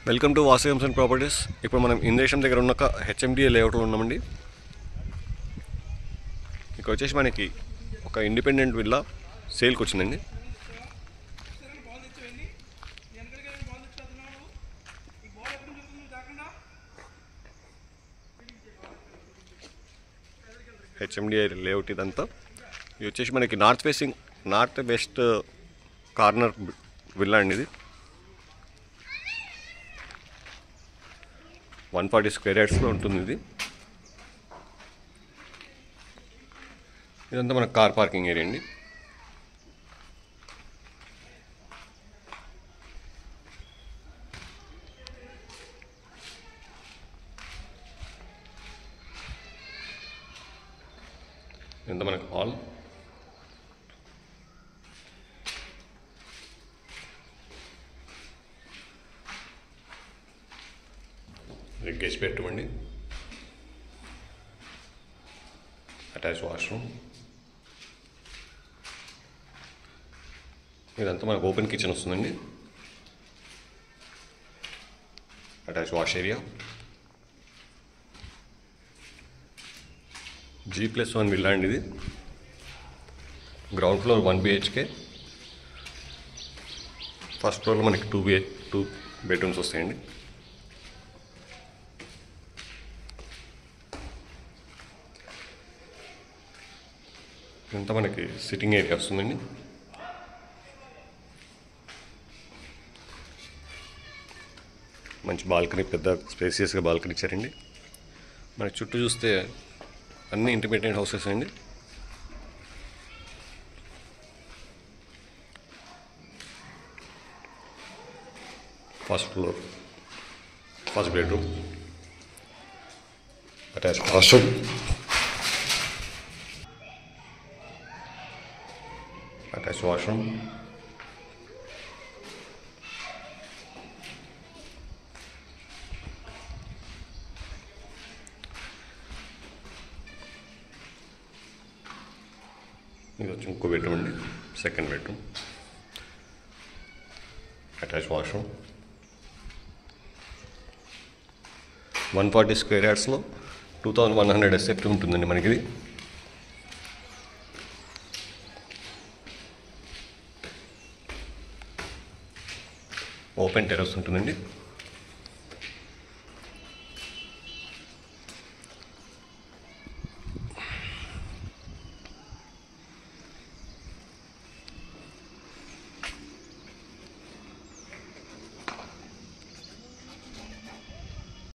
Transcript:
Welcome to Vasu homes and properties. ఇప్పుడు మనం ఇంద్రేశం దగ్గర ఉన్న ఒక హెచ్ఎండిఏ లేఅవుట్లో ఉన్నామండి. ఇక్కడ వచ్చేసి మనకి ఒక ఇండిపెండెంట్ విల్లా సేల్కి వచ్చిందండి. హెచ్ఎండిఏ లేఅవుట్ ఇదంతా. ఇది వచ్చేసి మనకి నార్త్ వెస్ట్ కార్నర్ విల్లా అండి. ఇది 140 స్క్వేర్ యార్డ్స్లో ఉంటుంది. ఇదంతా మన కార్ పార్కింగ్ ఏరియా అండి. ఇదంతా మనకు హాల్. గెస్ట్ బెడ్రూమ్ అండి, అటాచ్ వాష్రూమ్. ఇదంతా మనకు ఓపెన్ కిచెన్ వస్తుందండి, attach wash area. G+1 villa అండి. ఇది గ్రౌండ్ ఫ్లోర్ 1 BHK, ఫస్ట్ ఫ్లోర్లో మనకి 2 బెడ్రూమ్స్ వస్తాయండి. ఇదంతా మనకి సిట్టింగ్ ఏరియా వస్తుందండి. మంచి బాల్కనీ, పెద్ద స్పేసియస్గా బాల్కనీ ఇచ్చారండి. మనకి చుట్టూ చూస్తే అన్ని ఇండిపెండెంట్ హౌసెస్ అండి. First floor, first bedroom, attach washroom, attach washroom. ఇది వచ్చి ఇంకో బెడ్రూమ్ అండి, second bedroom, attach washroom. 140 square యార్డ్స్లో 2100 SFT ఉంటుందండి మనకి. ఇది ఓపెన్ టెర్రస్ ఉంటుందండి.